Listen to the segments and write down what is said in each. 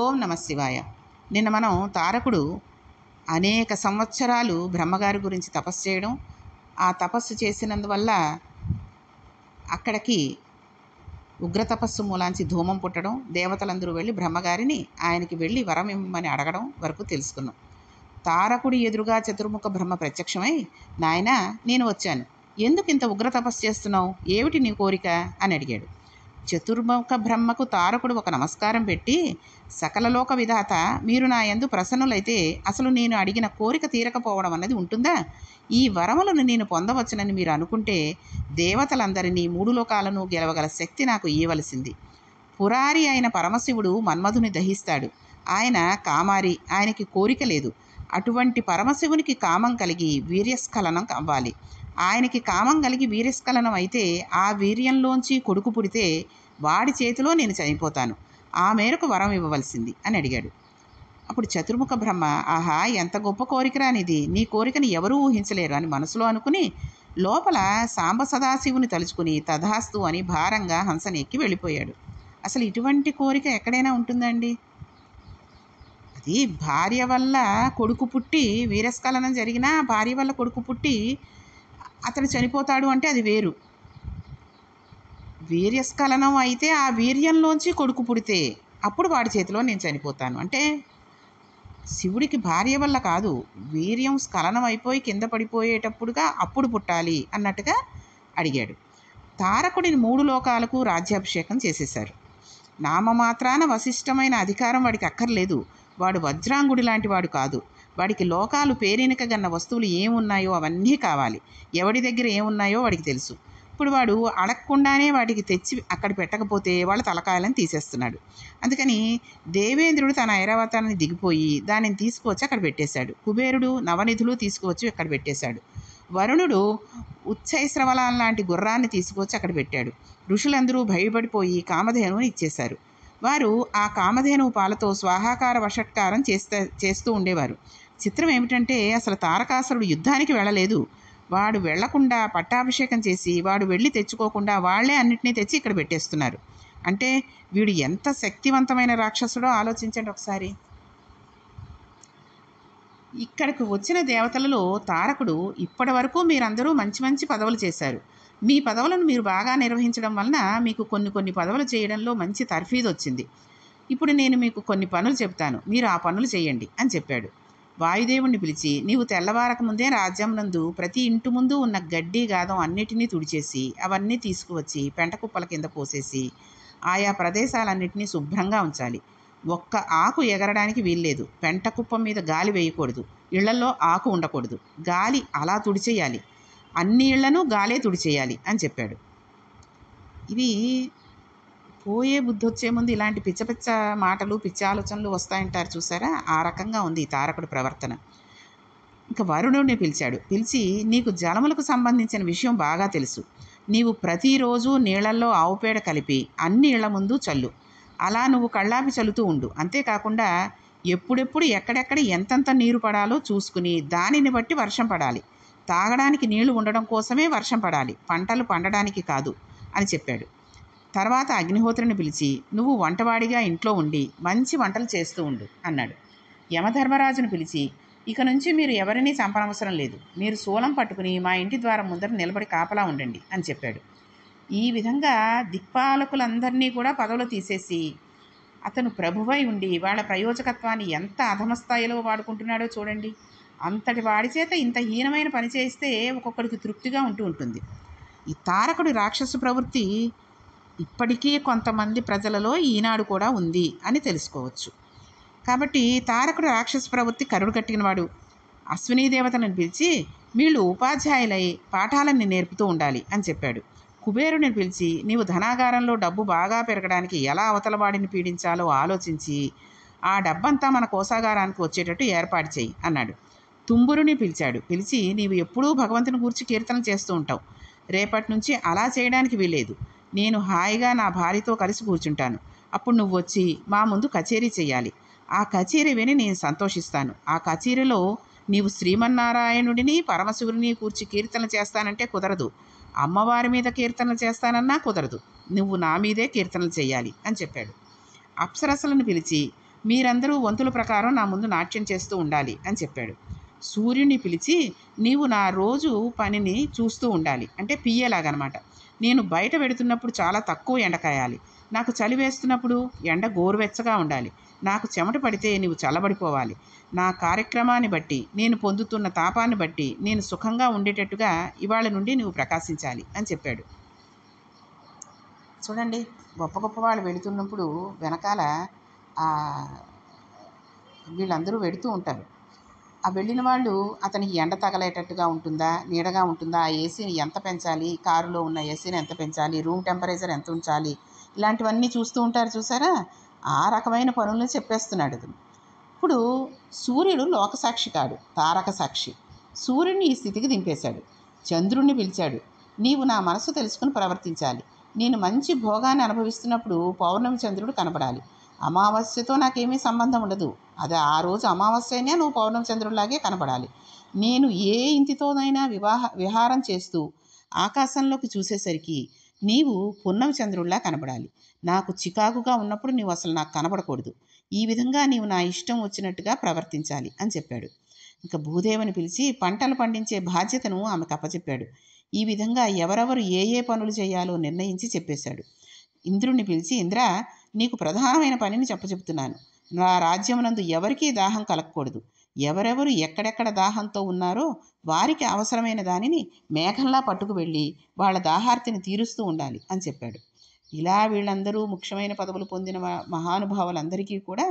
ఓం నమ శివాయ. నిన్న మనం తారకుడు అనేక సంవత్సరాలు బ్రహ్మగారి గురించి తపస్సు చేయడం, ఆ తపస్సు చేసినందువల్ల అక్కడికి ఉగ్ర తపస్సు మూలాంచి ధూమం పుట్టడం, దేవతలందరూ వెళ్ళి బ్రహ్మగారిని ఆయనకి వెళ్ళి వరం ఇమ్మని అడగడం వరకు తెలుసుకున్నాం. తారకుడి ఎదురుగా చతుర్ముఖ బ్రహ్మ ప్రత్యక్షమై, నాయనా నేను వచ్చాను, ఎందుకు ఇంత ఉగ్ర తపస్సు చేస్తున్నావు, ఏమిటి నీ కోరిక అని అడిగాడు. చతుర్ముఖ బ్రహ్మకు తారకుడు ఒక నమస్కారం పెట్టి, సకలలోక విధాత, మీరు నా యందు ప్రసన్నులైతే అసలు నేను అడిగిన కోరిక తీరకపోవడం అన్నది ఉంటుందా? ఈ వరములను నేను పొందవచ్చునని మీరు అనుకుంటే దేవతలందరినీ 3 లోకాలను గెలవగల శక్తి నాకు ఇవ్వవలసింది. పురారి అయిన పరమశివుడు మన్మధుని దహిస్తాడు. ఆయన కామారి, ఆయనకి కోరిక లేదు. అటువంటి పరమశివునికి కామం కలిగి వీర్యస్ఖలనం అవ్వాలి. ఆయనకి కామం కలిగి వీర్యస్ఖలనం అయితే ఆ వీర్యంలోంచి కొడుకు పుడితే వాడి చేతిలో నేను చనిపోతాను. ఆ మేరకు వరం ఇవ్వవలసింది అని అడిగాడు. అప్పుడు చతుర్ముఖ బ్రహ్మ, ఆహా ఎంత గొప్ప కోరికరా అనేది, నీ కోరికని ఎవరూ ఊహించలేరు అని మనసులో అనుకుని లోపల సాంబ సదాశివుని తలుచుకుని తథాస్తు అని భారంగా హంసని ఎక్కి వెళ్ళిపోయాడు. అసలు ఇటువంటి కోరిక ఎక్కడైనా ఉంటుందండి? అది భార్య వల్ల కొడుకు పుట్టి వీరస్ఖలనం జరిగినా భార్య వల్ల కొడుకు పుట్టి అతడు చనిపోతాడు అంటే అది వేరు. వీర్యస్ఖలనం అయితే ఆ వీర్యంలోంచి కొడుకు పుడితే అప్పుడు వాడి చేతిలో నేను చనిపోతాను అంటే శివుడికి భార్య వల్ల కాదు, వీర్యం స్ఖలనం అయిపోయి కింద పడిపోయేటప్పుడుగా అప్పుడు పుట్టాలి అన్నట్టుగా అడిగాడు. తారకుడిని 3 లోకాలకు రాజ్యాభిషేకం చేసేశారు. నామమాత్రాన వశిష్టమైన అధికారం వాడికి అక్కర్లేదు. వాడు వజ్రాంగుడి లాంటి వాడు కాదు. వాడికి లోకాలు పేరెనిక గన్న వస్తువులు ఏమున్నాయో అవన్నీ కావాలి. ఎవడి దగ్గర ఏమున్నాయో వాడికి తెలుసు. ఇప్పుడు వాడు అడగకుండానే వాటికి తెచ్చి అక్కడ పెట్టకపోతే వాళ్ళ తలకాయలను తీసేస్తున్నాడు. అందుకని దేవేంద్రుడు తన ఐరావతాన్ని దిగిపోయి దానిని తీసుకువచ్చి అక్కడ పెట్టేశాడు. కుబేరుడు నవనిధులు తీసుకువచ్చి అక్కడ పెట్టేశాడు. వరుణుడు ఉచ్చైశ్రవలాన్ లాంటి గుర్రాన్ని తీసుకువచ్చి అక్కడ పెట్టాడు. ఋషులందరూ భయపడిపోయి కామధేనువుని ఇచ్చేశారు. వారు ఆ కామధేనువు పాలతో స్వాహాకార వషట్కారం చేస్తూ ఉండేవారు. చిత్రం ఏమిటంటే అసలు తారకాసురుడు యుద్ధానికి వెళ్ళలేదు. వాడు వెళ్లకుండా పట్టాభిషేకం చేసి వాడు వెళ్ళి తెచ్చుకోకుండా వాళ్లే అన్నిటినీ తెచ్చి ఇక్కడ పెట్టేస్తున్నారు. అంటే వీడు ఎంత శక్తివంతమైన రాక్షసుడో ఆలోచించండి ఒకసారి. ఇక్కడికి వచ్చిన దేవతలలో తారకుడు, ఇప్పటి వరకు మీరందరూ మంచి మంచి పదవులు చేశారు. మీ పదవులను మీరు బాగా నిర్వహించడం వలన మీకు కొన్ని పదవులు చేయడంలో మంచి తర్ఫీదు వచ్చింది. ఇప్పుడు నేను మీకు కొన్ని పనులు చెప్తాను, మీరు ఆ పనులు చేయండి అని చెప్పాడు. వాయుదేవుణ్ణి పిలిచి, నీవు తెల్లవారక ముందే రాజ్యం నందు ప్రతి ఇంటి ముందు ఉన్న గడ్డి గాదం అన్నిటినీ తుడిచేసి అవన్నీ తీసుకువచ్చి పెంటకుప్పల కింద పోసేసి ఆయా ప్రదేశాలన్నింటినీ శుభ్రంగా ఉంచాలి. ఒక్క ఆకు ఎగరడానికి వీల్లేదు. పెంటకుప్పం మీద గాలి వేయకూడదు. ఇళ్లలో ఆకు ఉండకూడదు. గాలి అలా తుడిచేయాలి. అన్ని ఇళ్లను గాలే తుడిచేయాలి అని చెప్పాడు. ఇవి పోయే బుద్ధి వచ్చే ముందు ఇలాంటి పిచ్చ పిచ్చ మాటలు పిచ్చ ఆలోచనలు వస్తాయంటారు చూసారా, ఆ రకంగా ఉంది ఈ తారకుడి ప్రవర్తన. ఇంకా వరుణుడిని పిలిచాడు. పిలిచి, నీకు జలములకు సంబంధించిన విషయం బాగా తెలుసు. నీవు ప్రతిరోజు నీళ్లలో ఆవుపేడ కలిపి అన్ని ఇళ్ల ముందు చల్లు. అలా నువ్వు కళ్ళాపి చల్లుతూ ఉండు. అంతేకాకుండా ఎప్పుడెప్పుడు ఎక్కడెక్కడ ఎంతెంత నీరు పడాలో చూసుకుని దానిని బట్టి వర్షం పడాలి. తాగడానికి నీళ్లు ఉండడం కోసమే వర్షం పడాలి, పంటలు పండడానికి కాదు అని చెప్పాడు. తర్వాత అగ్నిహోత్రుని పిలిచి, నువ్వు వంటవాడిగా ఇంట్లో ఉండి మంచి వంటలు చేస్తూ ఉండు అన్నాడు. యమధర్మరాజును పిలిచి, ఇక నుంచి మీరు ఎవరినీ చంపనవసరం లేదు. మీరు శూలం పట్టుకుని మా ఇంటి ద్వారం ముందర నిలబడి కాపలా ఉండండి అని చెప్పాడు. ఈ విధంగా దిక్పాలకులందరినీ కూడా పదవులు తీసేసి అతను ప్రభువై ఉండి వాళ్ళ ప్రయోజకత్వాన్ని ఎంత అధమస్థాయిలో వాడుకుంటున్నాడో చూడండి. అంతటి వాడి చేత ఇంత హీనమైన పని చేస్తే ఒక్కొక్కడికి తృప్తిగా ఉంటుంది. ఈ తారకుడి రాక్షసు ప్రవృత్తి ఇప్పటికీ కొంతమంది ప్రజలలో ఈనాడు కూడా ఉంది అని తెలుసుకోవచ్చు. కాబట్టి తారకుడు రాక్షస ప్రవృత్తి కరుడు కట్టినవాడు. అశ్వినీ దేవతలను పిలిచి వీళ్ళు ఉపాధ్యాయులై పాఠాలన్నీ నేర్పుతూ ఉండాలి అని చెప్పాడు. కుబేరుని పిలిచి, నీవు ధనాగారంలో డబ్బు బాగా పెరగడానికి ఎలా అవతలవాడిని పీడించాలో ఆలోచించి ఆ డబ్బంతా మన కోశాగారానికి వచ్చేటట్టు ఏర్పాటు చేయి అన్నాడు. తుంబురుని పిలిచాడు. పిలిచి, నీవు ఎప్పుడూ భగవంతుని గూర్చి కీర్తనలు చేస్తూ ఉంటావు. రేపటి నుంచి అలా చేయడానికి వీలేదు. నేను హాయిగా నా భార్యతో కలిసి కూర్చుంటాను. అప్పుడు నువ్వు వచ్చి మా ముందు కచేరీ చేయాలి. ఆ కచేరీ విని నేను సంతోషిస్తాను. ఆ కచేరీలో నీవు శ్రీమన్నారాయణుడిని పరమశివుడిని కూర్చి కీర్తన చేస్తానంటే కుదరదు. అమ్మవారి మీద కీర్తనలు చేస్తానన్నా కుదరదు. నువ్వు నా మీదే కీర్తనలు చేయాలి అని చెప్పాడు. అప్సరసలను పిలిచి, మీరందరూ వంతుల ప్రకారం నా ముందు నాట్యం చేస్తూ ఉండాలి అని చెప్పాడు. సూర్యుడిని పిలిచి, నీవు నా రోజు పనిని చూస్తూ ఉండాలి, అంటే పియ్యేలాగనమాట. నేను బయట వెడుతున్నప్పుడు చాలా తక్కువ ఎండ కాయాలి. నాకు చలి వేస్తున్నప్పుడు ఎండ గోరువెచ్చగా ఉండాలి. నాకు చెమట పడితే నీవు చల్లబడిపోవాలి. నా కార్యక్రమాన్ని బట్టి, నేను పొందుతున్న తాపాన్ని బట్టి నేను సుఖంగా ఉండేటట్టుగా ఇవాళ నుండి నువ్వు ప్రకాశించాలి అని చెప్పాడు. చూడండి, గొప్ప గొప్ప వాళ్ళు వెళుతున్నప్పుడు వెనకాల వీళ్ళందరూ వెడుతూ ఉంటారు. ఆ వెళ్ళిన వాళ్ళు అతనికి ఎండ తగలేటట్టుగా ఉంటుందా, నీడగా ఉంటుందా, ఆ ఏసీని ఎంత పెంచాలి, కారులో ఉన్న ఏసీని ఎంత పెంచాలి, రూమ్ టెంపరేచర్ ఎంత ఉంచాలి, ఇలాంటివన్నీ చూస్తూ ఉంటారు చూసారా. ఆ రకమైన పనులను చెప్పేస్తున్నాడు అతను. ఇప్పుడు సూర్యుడు లోకసాక్షి కాడు, తారక సాక్షి. సూర్యుడిని ఈ స్థితికి దింపేశాడు. చంద్రుణ్ణి పిలిచాడు. నీవు నా మనసు తెలుసుకుని ప్రవర్తించాలి. నేను మంచి భోగాన్ని అనుభవిస్తున్నప్పుడు పౌర్ణమి చంద్రుడు కనపడాలి. అమావాస్యతో నాకేమీ సంబంధం ఉండదు. అదే ఆ రోజు అమావాస్య అయినా నువ్వు పౌర్ణమి చంద్రుడిలాగే కనపడాలి. నేను ఏ ఇంటితోనైనా విహారం చేస్తూ ఆకాశంలోకి చూసేసరికి నీవు పున్నమి చంద్రుడిలా కనపడాలి. నాకు చికాకుగా ఉన్నప్పుడు నీవు అసలు నాకు కనపడకూడదు. ఈ విధంగా నీవు నా ఇష్టం వచ్చినట్టుగా ప్రవర్తించాలి అని చెప్పాడు. ఇంకా భూదేవిని పిలిచి పంటలు పండించే బాధ్యతను ఆమెకు అప్పచెప్పాడు. ఈ విధంగా ఎవరెవరు ఏ ఏ పనులు చేయాలో నిర్ణయించి చెప్పేశాడు. ఇంద్రుణ్ణి పిలిచి, ఇంద్ర, నీకు ప్రధానమైన పనిని చెప్పచెప్తున్నాను. నా రాజ్యమునందు ఎవరికీ దాహం కలగకూడదు. ఎవరెవరు ఎక్కడెక్కడ దాహంతో ఉన్నారో వారికి అవసరమైన దానిని మేఘంలా పట్టుకు వెళ్ళి వాళ్ళ దాహార్తిని తీరుస్తూ ఉండాలి అని చెప్పాడు. ఇలా వీళ్ళందరూ ముఖ్యమైన పదవులు పొందిన మహానుభావులందరికీ కూడా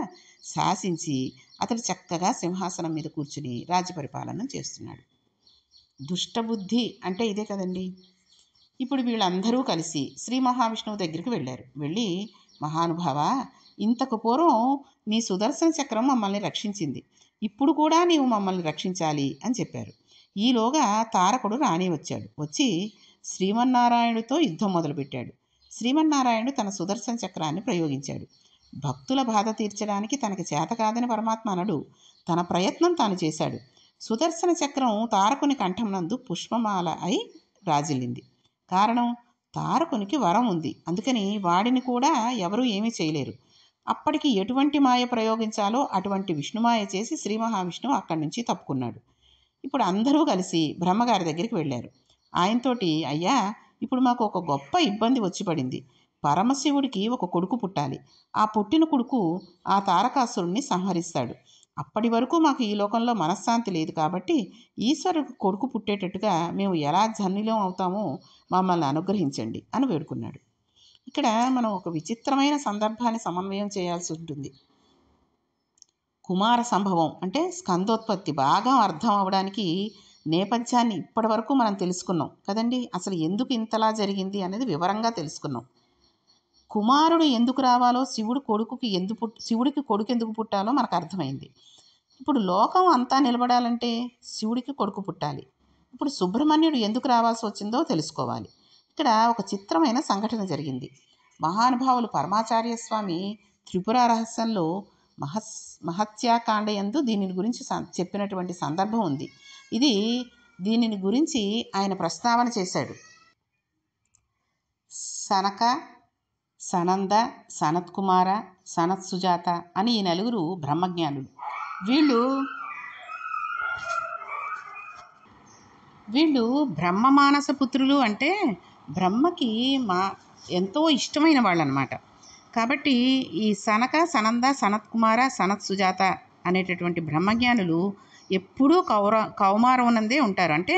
శాసించి అతడు చక్కగా సింహాసనం మీద కూర్చుని రాజ్యపరిపాలన చేస్తున్నాడు. దుష్టబుద్ధి అంటే ఇదే కదండి. ఇప్పుడు వీళ్ళందరూ కలిసి శ్రీ మహావిష్ణువు దగ్గరికి వెళ్ళారు. వెళ్ళి, మహానుభావ, ఇంతకు పూర్వం నీ సుదర్శన చక్రం మమ్మల్ని రక్షించింది. ఇప్పుడు కూడా నీవు మమ్మల్ని రక్షించాలి అని చెప్పారు. ఈలోగా తారకుడు రాణి వచ్చాడు. వచ్చి శ్రీమన్నారాయణుడితో యుద్ధం మొదలుపెట్టాడు. శ్రీమన్నారాయణుడు తన సుదర్శన చక్రాన్ని ప్రయోగించాడు. భక్తుల బాధ తీర్చడానికి తనకి చేత కాదని పరమాత్మ అనడు. తన ప్రయత్నం తాను చేశాడు. సుదర్శన చక్రం తారకుని కంఠం నందు పుష్పమాల అయి రాజిల్లింది. కారణం, తారకునికి వరం ఉంది. అందుకని వాడిని కూడా ఎవరూ ఏమీ చేయలేరు. అప్పటికి ఎటువంటి మాయ ప్రయోగించాలో అటువంటి విష్ణుమాయ చేసి శ్రీ మహావిష్ణువు అక్కడి నుంచి తప్పుకున్నాడు. ఇప్పుడు అందరూ కలిసి బ్రహ్మగారి దగ్గరికి వెళ్ళారు. ఆయనతోటి, అయ్యా, ఇప్పుడు మాకు ఒక గొప్ప ఇబ్బంది వచ్చి పడింది. పరమశివుడికి ఒక కొడుకు పుట్టాలి. ఆ పుట్టిన కొడుకు ఆ తారకాసురుణ్ణి సంహరిస్తాడు. అప్పటి వరకు మాకు ఈ లోకంలో మనశ్శాంతి లేదు. కాబట్టి ఈశ్వరుడికి కొడుకు పుట్టేటట్టుగా మేము ఎలా ధన్యులం అవుతామో మమ్మల్ని అనుగ్రహించండి అని వేడుకున్నాడు. ఇక్కడ మనం ఒక విచిత్రమైన సందర్భాన్ని సమన్వయం చేయాల్సి ఉంటుంది. కుమార సంభవం అంటే స్కందోత్పత్తి బాగా అర్థం అవడానికి నేపథ్యాన్ని ఇప్పటి వరకు మనం తెలుసుకున్నాం కదండి. అసలు ఎందుకు ఇంతలా జరిగింది అనేది వివరంగా తెలుసుకున్నాం. కుమారుడు ఎందుకు రావాలో, శివుడికి కొడుకు ఎందుకు పుట్టాలో మనకు అర్థమైంది. ఇప్పుడు లోకం అంతా నిలబడాలంటే శివుడికి కొడుకు పుట్టాలి. ఇప్పుడు సుబ్రహ్మణ్యుడు ఎందుకు రావాల్సి వచ్చిందో తెలుసుకోవాలి. ఇక్కడ ఒక చిత్రమైన సంఘటన జరిగింది. మహానుభావులు పరమాచార్య స్వామి త్రిపుర రహస్యంలో మహత్యాకాండ యందు దీనిని గురించి చెప్పినటువంటి సందర్భం ఉంది. దీనిని గురించి ఆయన ప్రస్తావన చేశాడు. సనక, సనంద, సనత్కుమార, సనత్ సుజాత అని ఈ నలుగురు బ్రహ్మజ్ఞానులు. వీళ్ళు బ్రహ్మమానస పుత్రులు, అంటే బ్రహ్మకి ఎంతో ఇష్టమైన వాళ్ళు అన్నమాట. కాబట్టి ఈ సనక, సనంద, సనత్కుమార, సనత్ సుజాత అనేటటువంటి బ్రహ్మజ్ఞానులు ఎప్పుడూ కౌమారమునందే ఉంటారు. అంటే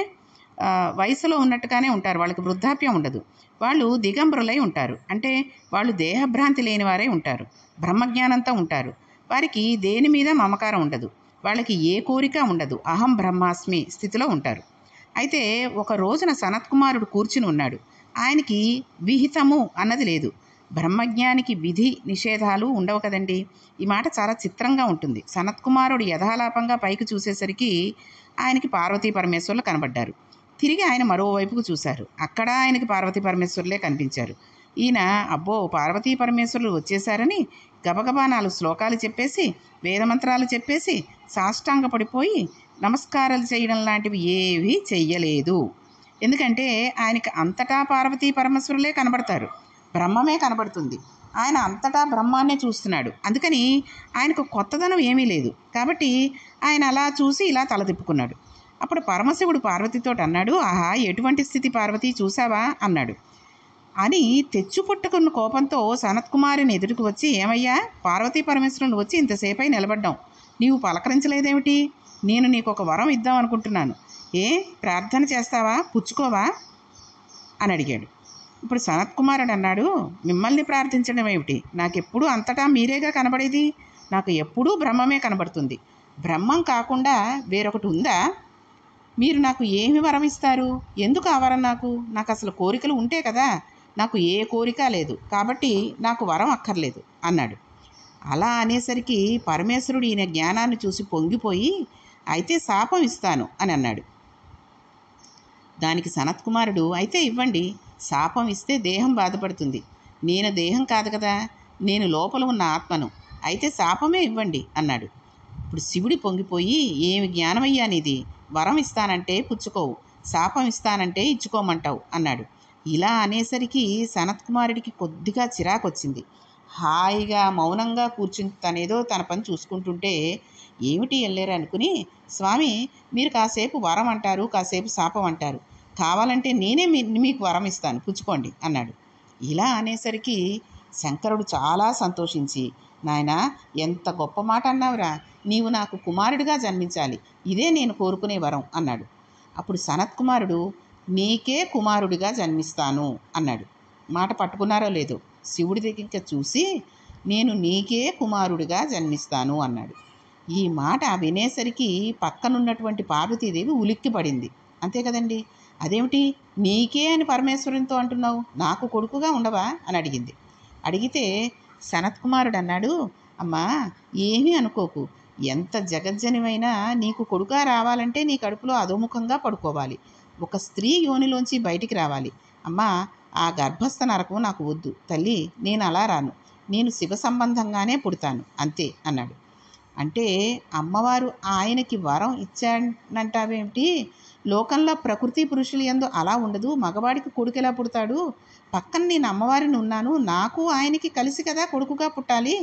వయసులో ఉన్నట్టుగానే ఉంటారు. వాళ్ళకి వృద్ధాప్యం ఉండదు. వాళ్ళు దిగంబరులై ఉంటారు. అంటే వాళ్ళు దేహభ్రాంతి లేని వారే ఉంటారు. బ్రహ్మజ్ఞానంతో ఉంటారు. వారికి దేని మీద మమకారం ఉండదు. వాళ్ళకి ఏ కోరిక ఉండదు. అహం బ్రహ్మాస్మి స్థితిలో ఉంటారు. అయితే ఒక రోజున సనత్కుమారుడు కూర్చుని ఉన్నాడు. ఆయనకి విహితము అన్నది లేదు. బ్రహ్మజ్ఞానికి విధి నిషేధాలు ఉండవు కదండి. ఈ మాట చాలా చిత్రంగా ఉంటుంది. సనత్కుమారుడు యథాలాపంగా పైకి చూసేసరికి ఆయనకి పార్వతీ పరమేశ్వరులు కనబడ్డారు. తిరిగి ఆయన మరోవైపుకు చూశారు. అక్కడ ఆయనకి పార్వతీ పరమేశ్వరులే కనిపించారు. ఈయన, అబ్బో, పార్వతీ పరమేశ్వరులు వచ్చేశారని గబగబా 4 శ్లోకాలు చెప్పేసి, వేదమంత్రాలు చెప్పేసి సాష్టాంగ పడిపోయి నమస్కారాలు చేయడం లాంటివి ఏవీ చెయ్యలేదు. ఎందుకంటే ఆయనకి అంతటా పార్వతీ పరమేశ్వరులే కనబడతారు. బ్రహ్మమే కనబడుతుంది. ఆయన అంతటా బ్రహ్మాన్నే చూస్తున్నాడు. అందుకని ఆయనకు కొత్తదనం ఏమీ లేదు. కాబట్టి ఆయన అలా చూసి ఇలా తల తిప్పుకున్నాడు. అప్పుడు పరమశివుడు పార్వతితోటి అన్నాడు, ఆహా, ఎటువంటి స్థితి పార్వతి, చూసావా అన్నాడు. అని తెచ్చుపుట్టుకున్న కోపంతో సనత్కుమారుని ఎదుటికి వచ్చి, ఏమయ్యా, పార్వతీ పరమేశ్వరుని వచ్చి ఇంతసేపై నిలబడ్డాం, నీవు పలకరించలేదేమిటి? నేను నీకు ఒక వరం ఇద్దాం అనుకుంటున్నాను. ప్రార్థన చేస్తావా, పుచ్చుకోవా అని అడిగాడు. ఇప్పుడు సనత్కుమారుడు అన్నాడు, మిమ్మల్ని ప్రార్థించడం ఏమిటి? నాకెప్పుడూ అంతటా మీరేగా కనబడేది. నాకు ఎప్పుడూ బ్రహ్మమే కనబడుతుంది. బ్రహ్మం కాకుండా వేరొకటి ఉందా? మీరు నాకు ఏమి వరం ఇస్తారు? ఎందుకు ఆ వరం? నాకు అసలు కోరికలు ఉంటే కదా. నాకు ఏ కోరిక లేదు, కాబట్టి నాకు వరం అక్కర్లేదు అన్నాడు. అలా అనేసరికి పరమేశ్వరుడు ఈయన జ్ఞానాన్ని చూసి పొంగిపోయి, అయితే శాపం ఇస్తాను అని అన్నాడు. దానికి సనత్కుమారుడు, అయితే ఇవ్వండి, శాపం ఇస్తే దేహం బాధపడుతుంది, నేను దేహం కాదు కదా, నేను లోపల ఉన్న ఆత్మను, అయితే శాపమే ఇవ్వండి అన్నాడు. ఇప్పుడు శివుడి పొంగిపోయి, ఏమి జ్ఞానమయ్యా నీది, వరం ఇస్తానంటే పుచ్చుకోవు, శాపం ఇస్తానంటే ఇచ్చుకోమంటావు అన్నాడు. ఇలా అనేసరికి సనత్కుమారుడికి కొద్దిగా చిరాకొచ్చింది. హాయిగా మౌనంగా కూర్చుని తనేదో తన పని చూసుకుంటుంటే, ఏమిటి వెళ్ళారు అనుకుని, స్వామి, మీరు కాసేపు వరం అంటారు, కాసేపు శాపం అంటారు, కావాలంటే నేనే మీకు వరం ఇస్తాను, పుచ్చుకోండి అన్నాడు. ఇలా అనేసరికి శంకరుడు చాలా సంతోషించి, నాయనా, ఎంత గొప్ప మాట అన్నావురా, నీవు నాకు కుమారుడిగా జన్మించాలి, ఇదే నేను కోరుకునే వరం అన్నాడు. అప్పుడు సనత్కుమారుడు, నీకే కుమారుడిగా జన్మిస్తాను అన్నాడు. మాట పట్టుకున్నారో లేదో, శివుడి దగ్గర చూసి, నేను నీకే కుమారుడిగా జన్మిస్తాను అన్నాడు. ఈ మాట వినేసరికి పక్కనున్నటువంటి పార్వతీదేవి ఉలిక్కిపడింది. అంతే కదండి, అదేమిటి నీకే అని పరమేశ్వరునితో అంటున్నావు, నాకు కొడుకుగా ఉండవా అని అడిగింది. అడిగితే సనత్కుమారుడు అన్నాడు, అమ్మా, ఏమీ అనుకోకు, ఎంత జగజ్జనిమైనా నీకు కొడుకా రావాలంటే నీ కడుపులో అధోముఖంగా పడుకోవాలి, ఒక స్త్రీ యోనిలోంచి బయటికి రావాలి. అమ్మా, ఆ గర్భస్థ నరకం నాకు వద్దు తల్లి, నేను అలా రాను, నేను శివ సంబంధంగానే పుడతాను అంతే అన్నాడు. అంటే అమ్మవారు ఆయనకి వరం ఇచ్చానంటావేమిటి? లోకంలో ప్రకృతి పురుషులు యందు అలా ఉండదు, మగవాడికి కొడుకు ఎలా పుడతాడు? పక్కన నేను అమ్మవారిని ఉన్నాను, నాకు ఆయనకి కలిసి కదా కొడుకుగా పుట్టాలి.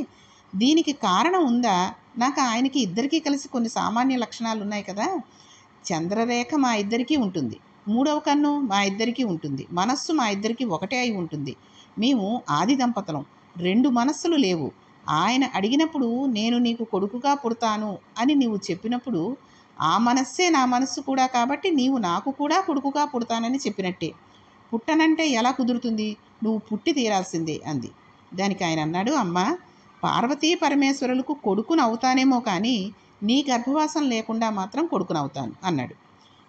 దీనికి కారణం ఉందా? నాకు ఆయనకి ఇద్దరికీ కలిసి కొన్ని సామాన్య లక్షణాలు ఉన్నాయి కదా. చంద్రరేఖ మా ఇద్దరికీ ఉంటుంది, మూడవ కన్ను మా ఇద్దరికీ ఉంటుంది, మనస్సు మా ఇద్దరికీ ఒకటే అయి ఉంటుంది. మేము ఆది దంపతులం, రెండు మనస్సులు లేవు. ఆయన అడిగినప్పుడు నేను నీకు కొడుకుగా పుడతాను అని నీవు చెప్పినప్పుడు ఆ మనస్సే నా మనస్సు కూడా, కాబట్టి నీవు నాకు కూడా కొడుకుగా పుడతానని చెప్పినట్టే. పుట్టనంటే ఎలా కుదురుతుంది? నువ్వు పుట్టి తీరాల్సిందే అంది. దానికి ఆయన అన్నాడు, అమ్మా, పార్వతీ పరమేశ్వరులకు కొడుకును అవుతానేమో కానీ నీ గర్భవాసం లేకుండా మాత్రం కొడుకునవుతాను అన్నాడు.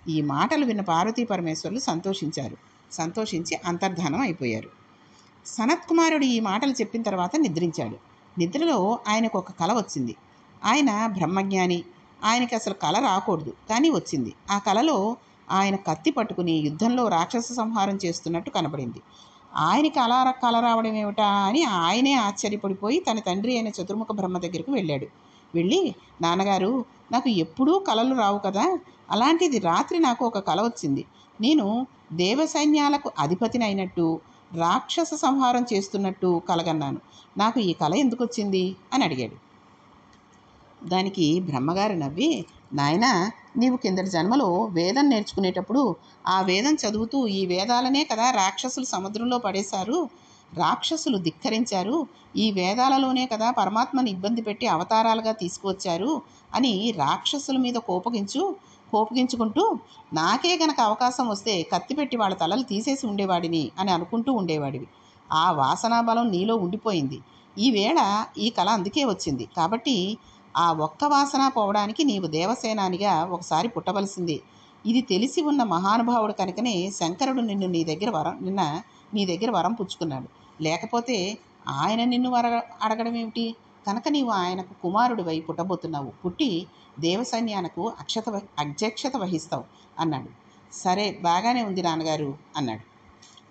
ఈ మాటలు విన్న పార్వతీ పరమేశ్వరులు సంతోషించారు. సంతోషించి అంతర్ధానం అయిపోయారు. సనత్కుమారుడు ఈ మాటలు చెప్పిన తర్వాత నిద్రించాడు. నిద్రలో ఆయనకు ఒక కల వచ్చింది. ఆయన బ్రహ్మజ్ఞాని, ఆయనకి అసలు కల రాకూడదు, కానీ వచ్చింది. ఆ కలలో ఆయన కత్తి పట్టుకుని యుద్ధంలో రాక్షస సంహారం చేస్తున్నట్టు కనబడింది. ఆయనకి అలా కల రావడం ఏమిటా అని ఆయనే ఆశ్చర్యపడిపోయి తన తండ్రి అయిన చతుర్ముఖ బ్రహ్మ దగ్గరకు వెళ్ళాడు. వెళ్ళి, నాన్నగారు, నాకు ఎప్పుడూ కలలు రావు కదా, అలాంటిది రాత్రి నాకు ఒక కల వచ్చింది. నేను దేవసైన్యాలకు అధిపతిని అయినట్టు రాక్షస సంహారం చేస్తున్నట్టు కలగన్నాను. నాకు ఈ కల ఎందుకు వచ్చింది అని అడిగాడు. దానికి బ్రహ్మగారు నవ్వి, నాయనా, నీవు కిందటి జన్మలో వేదం నేర్చుకునేటప్పుడు ఆ వేదం చదువుతూ ఈ వేదాలనే కదా రాక్షసులు సముద్రంలో పడేశారు, రాక్షసులు ధిక్కరించారు, ఈ వేదాలలోనే కదా పరమాత్మని ఇబ్బంది పెట్టి అవతారాలుగా తీసుకువచ్చారు అని రాక్షసుల మీద కోపగించుకుంటూ నాకే గనక అవకాశం వస్తే కత్తి పెట్టి వాళ్ళ తలలు తీసేసి ఉండేవాడిని అని అనుకుంటూ ఉండేవాడివి. ఆ వాసనా బలం నీలో ఉండిపోయింది. ఈవేళ ఈ కళ అందుకే వచ్చింది. కాబట్టి ఆ ఒక్క వాసన పోవడానికి నీవు దేవసేనానిగా ఒకసారి పుట్టవలసిందే. ఇది తెలిసి ఉన్న మహానుభావుడు కనుకనే శంకరుడు నిన్ను నీ దగ్గర వరం పుచ్చుకున్నాడు. లేకపోతే ఆయన నిన్ను అడగడం ఏమిటి? కనుక నీవు ఆయనకు కుమారుడివై పుట్టబోతున్నావు. పుట్టి దేవసైన్యానికి అధ్యక్షత వహిస్తావు అన్నాడు. సరే, బాగానే ఉంది నాన్నగారు అన్నాడు.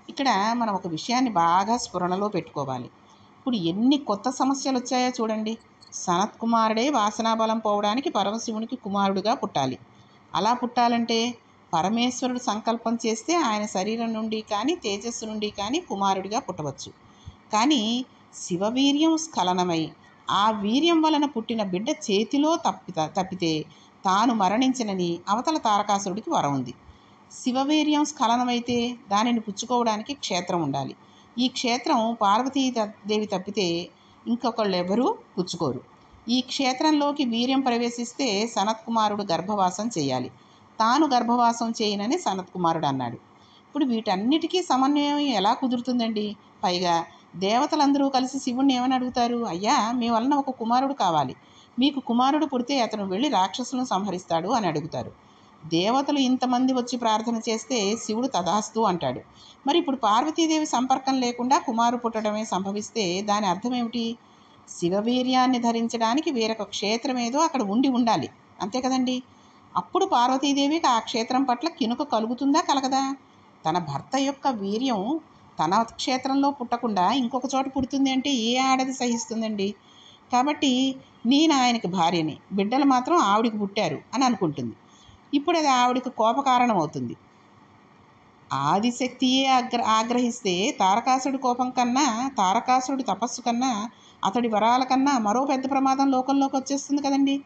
ఇక్కడ మనం ఒక విషయాన్ని బాగా స్ఫురణలో పెట్టుకోవాలి. ఇప్పుడు ఎన్ని కొత్త సమస్యలు వచ్చాయో చూడండి. సనత్కుమారుడే వాసనాబలం పోవడానికి పరమశివునికి కుమారుడిగా పుట్టాలి. అలా పుట్టాలంటే పరమేశ్వరుడు సంకల్పం చేస్తే ఆయన శరీరం నుండి కానీ తేజస్సు నుండి కానీ కుమారుడిగా పుట్టవచ్చు. కానీ శివవీర్యం స్ఖలనమై ఆ వీర్యం వలన పుట్టిన బిడ్డ చేతిలో తప్పితే తాను మరణించినని అవతల తారకాసురుడికి వరం ఉంది. శివవీర్యం స్ఖలనమైతే దానిని పుచ్చుకోవడానికి క్షేత్రం ఉండాలి. ఈ క్షేత్రం పార్వతీదేవి తప్పితే ఇంకొకళ్ళు ఎవరూ పుచ్చుకోరు. ఈ క్షేత్రంలోకి వీర్యం ప్రవేశిస్తే సనత్కుమారుడు గర్భవాసం చేయాలి. తాను గర్భవాసం చేయనని సనత్కుమారుడు అన్నాడు. ఇప్పుడు వీటన్నిటికీ సమన్వయం ఎలా కుదురుతుందండి? పైగా దేవతలందరూ కలిసి శివుణ్ణి ఏమని అడుగుతారు? అయ్యా, మీ వలన ఒక కుమారుడు కావాలి, మీకు కుమారుడు పుడితే అతను వెళ్ళి రాక్షసులను సంహరిస్తాడు అని అడుగుతారు. దేవతలు ఇంతమంది వచ్చి ప్రార్థన చేస్తే శివుడు తదాస్తు అంటాడు. మరి ఇప్పుడు పార్వతీదేవి సంపర్కం లేకుండా కుమారుడు పుట్టడమే సంభవిస్తే దాని అర్థం ఏమిటి? శివవీర్యాన్ని ధరించడానికి వేరొక క్షేత్రం ఏదో అక్కడ ఉండాలి, అంతే కదండి. అప్పుడు పార్వతీదేవికి ఆ క్షేత్రం పట్ల కినుక కలుగుతుందా కలగదా? తన భర్త యొక్క వీర్యం తన క్షేత్రంలో పుట్టకుండా ఇంకొక చోట పుడుతుంది అంటే ఏ ఆడది సహిస్తుందండి? కాబట్టి నేను ఆయనకి భార్యని, బిడ్డలు మాత్రం ఆవిడికి పుట్టారు అని అనుకుంటుంది. ఇప్పుడు అది ఆవిడికి కోపకారణం అవుతుంది. ఆదిశక్తియే ఆగ్రహిస్తే తారకాసుడి కోపం కన్నా, తారకాసుడి తపస్సు కన్నా, అతడి వరాల కన్నా మరో పెద్ద ప్రమాదం లోకంలోకి వచ్చేస్తుంది కదండి.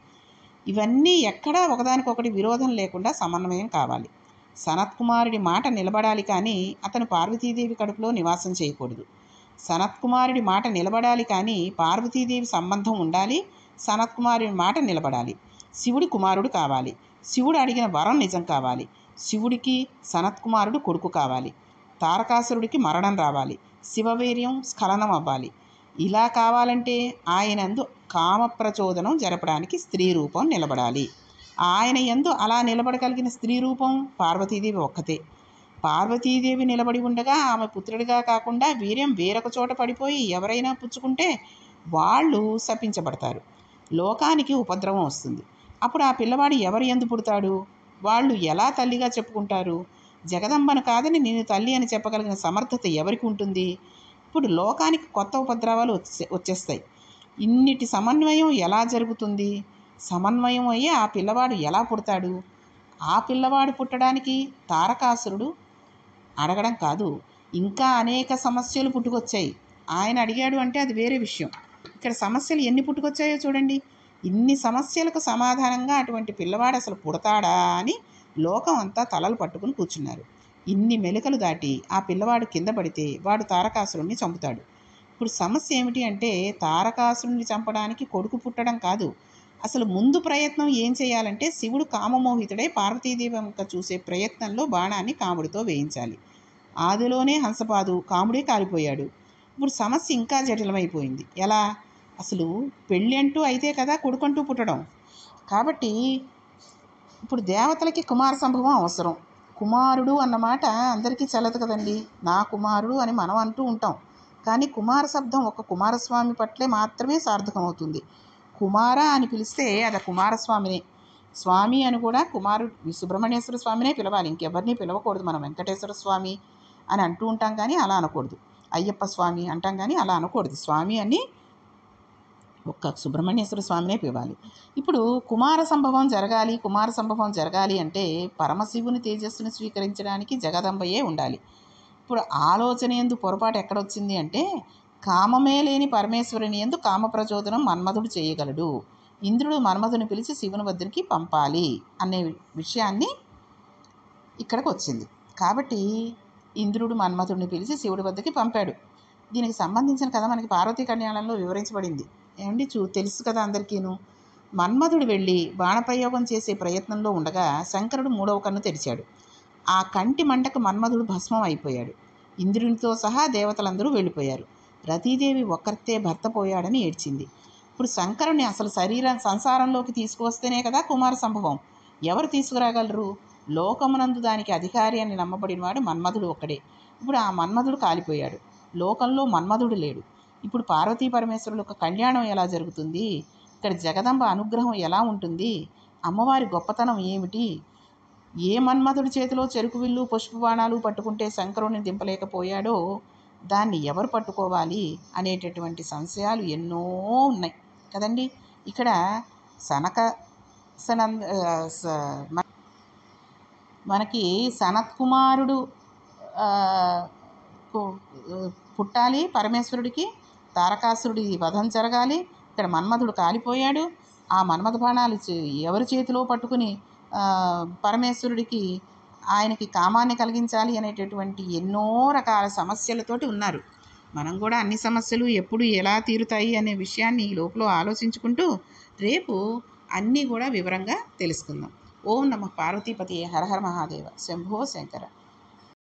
ఇవన్నీ ఎక్కడా ఒకదానికొకటి విరోధం లేకుండా సమన్వయం కావాలి. సనత్కుమారుడి మాట నిలబడాలి, కానీ అతను పార్వతీదేవి కడుపులో నివాసం చేయకూడదు. సనత్కుమారుడి మాట నిలబడాలి, కానీ పార్వతీదేవి సంబంధం ఉండాలి. సనత్కుమారుడి మాట నిలబడాలి. శివుడి కుమారుడు కావాలి. శివుడు అడిగిన వరం నిజం కావాలి. శివుడికి సనత్కుమారుడు కొడుకు కావాలి. తారకాసురుడికి మరణం రావాలి. శివవీర్యం స్ఖలనం అవ్వాలి. ఇలా కావాలంటే ఆయనందు కామప్రచోదనం జరపడానికి స్త్రీ రూపం నిలబడాలి. ఆయన యందు అలా నిలబడగలిగిన స్త్రీ రూపం పార్వతీదేవి ఒక్కతే. పార్వతీదేవి నిలబడి ఉండగా ఆమె పుత్రుడిగా కాకుండా వీర్యం వేరొక చోట పడిపోయి ఎవరైనా పుచ్చుకుంటే వాళ్ళు శపించబడతారు. లోకానికి ఉపద్రవం వస్తుంది. అప్పుడు ఆ పిల్లవాడు ఎవరు యందు పుడతాడు? వాళ్ళు ఎలా తల్లిగా చెప్పుకుంటారు? జగదంబను కాదని నేను తల్లి అని చెప్పగలిగిన సమర్థత ఎవరికి ఉంటుంది? ఇప్పుడు లోకానికి కొత్త ఉపద్రవాలు వచ్చేస్తాయి. ఇన్నిటి సమన్వయం ఎలా జరుగుతుంది? సమన్వయం అయ్యి ఆ పిల్లవాడు ఎలా పుడతాడు? ఆ పిల్లవాడు పుట్టడానికి తారకాసురుడు అడగడం కాదు, ఇంకా అనేక సమస్యలు పుట్టుకొచ్చాయి. ఆయన అడిగాడు అంటే అది వేరే విషయం. ఇక్కడ సమస్యలు ఎన్ని పుట్టుకొచ్చాయో చూడండి. ఇన్ని సమస్యలకు సమాధానంగా అటువంటి పిల్లవాడు అసలు పుడతాడా అని లోకం అంతా తలలు పట్టుకుని కూర్చున్నారు. ఇన్ని మెలికలు దాటి ఆ పిల్లవాడు కింద పడితే వాడు తారకాసురుణ్ణి చంపుతాడు. ఇప్పుడు సమస్య ఏమిటి అంటే తారకాసురుణ్ణి చంపడానికి కొడుకు పుట్టడం కాదు, అసలు ముందు ప్రయత్నం ఏం చేయాలంటే శివుడు కామమోహితుడై పార్వతీదేవి వంక చూసే ప్రయత్నంలో బాణాన్ని కాముడితో వేయించాలి. ఆదిలోనే హంసపాదు కాముడే కాలిపోయాడు. ఇప్పుడు సమస్య ఇంకా జటిలమైపోయింది. ఎలా? అసలు పెళ్ళి అంటూ అయితే కదా కొడుకంటూ పుట్టడం. కాబట్టి ఇప్పుడు దేవతలకి కుమార సంభవం అవసరం. కుమారుడు అన్నమాట అందరికీ చెల్లదు కదండి. నా కుమారుడు అని మనం అంటూ ఉంటాం, కానీ కుమార శబ్దం ఒక కుమారస్వామి పట్లే మాత్రమే సార్థకం అవుతుంది. కుమార అని పిలిస్తే అది కుమారస్వామినే. స్వామి అని కూడా కుమారుడు సుబ్రహ్మణ్యేశ్వర స్వామినే పిలవాలి, ఇంకెవరిని పిలవకూడదు. మనం వెంకటేశ్వర స్వామి అని అంటూ ఉంటాం కానీ అలా అనకూడదు. అయ్యప్ప స్వామి అంటాం కానీ అలా అనకూడదు. స్వామి అని ఒక్క సుబ్రహ్మణ్యేశ్వర స్వామినే పిలవాలి. ఇప్పుడు కుమార సంభవం జరగాలి అంటే పరమశివుని తేజస్సును స్వీకరించడానికి జగదంబయే ఉండాలి. ఇప్పుడు ఆలోచన యందు పొరపాటు ఎక్కడొచ్చింది అంటే కామమే లేని పరమేశ్వరుని యందు కామప్రచోదనం మన్మధుడు చేయగలడు. ఇంద్రుడు మన్మధుని పిలిచి శివుని వద్దరికి పంపాలి అనే విషయాన్ని ఇక్కడికి వచ్చింది. కాబట్టి ఇంద్రుడు మన్మధుడిని పిలిచి శివుడి వద్దకి పంపాడు. దీనికి సంబంధించిన కథ మనకి పార్వతీ కళ్యాణంలో వివరించబడింది. ఏమండి తెలుసు కదా అందరికీను. మన్మధుడు వెళ్ళి బాణప్రయోగం చేసే ప్రయత్నంలో ఉండగా శంకరుడు 3వ కన్ను తెరిచాడు. ఆ కంటి మంటకు మన్మధుడు భస్మం అయిపోయాడు. ఇంద్రునితో సహా దేవతలందరూ వెళ్ళిపోయారు. రతీదేవి ఒక్కరితే భర్త పోయాడని ఏడ్చింది. ఇప్పుడు శంకరుని అసలు సంసారంలోకి తీసుకువస్తేనే కదా కుమార సంభవం. ఎవరు తీసుకురాగలరు? లోకమునందు దానికి అధికారి అని నమ్మబడినవాడు మన్మధుడు ఒక్కడే. ఇప్పుడు ఆ మన్మధుడు కాలిపోయాడు. లోకంలో మన్మధుడు లేడు. ఇప్పుడు పార్వతీ పరమేశ్వరుల యొక్క కళ్యాణం ఎలా జరుగుతుంది? ఇక్కడ జగదంబ అనుగ్రహం ఎలా ఉంటుంది? అమ్మవారి గొప్పతనం ఏమిటి? ఏ మన్మధుడి చేతిలో చెరుకు విల్లు పుష్పబాణాలు పట్టుకుంటే శంకరుని దింపలేకపోయాడో దాన్ని ఎవరు పట్టుకోవాలి అనేటటువంటి సంశయాలు ఎన్నో ఉన్నాయి కదండి. ఇక్కడ మనకి సనత్కుమారుడు పుట్టాలి పరమేశ్వరుడికి. తారకాసురుడి వధం జరగాలి. ఇక్కడ మన్మధుడు కాలిపోయాడు. ఆ మన్మథ బాణాలు ఎవరి చేతిలో పట్టుకుని పరమేశ్వరుడికి ఆయనకి కామాన్ని కలిగించాలి అనేటటువంటి ఎన్నో రకాల సమస్యలతోటి ఉన్నారు. మనం కూడా అన్ని సమస్యలు ఎప్పుడు ఎలా తీరుతాయి అనే విషయాన్ని ఈ లోపల ఆలోచించుకుంటూ రేపు అన్నీ కూడా వివరంగా తెలుసుకుందాం. ఓం నమః పార్వతీపతియే హర హర మహాదేవ శంభో శంకర.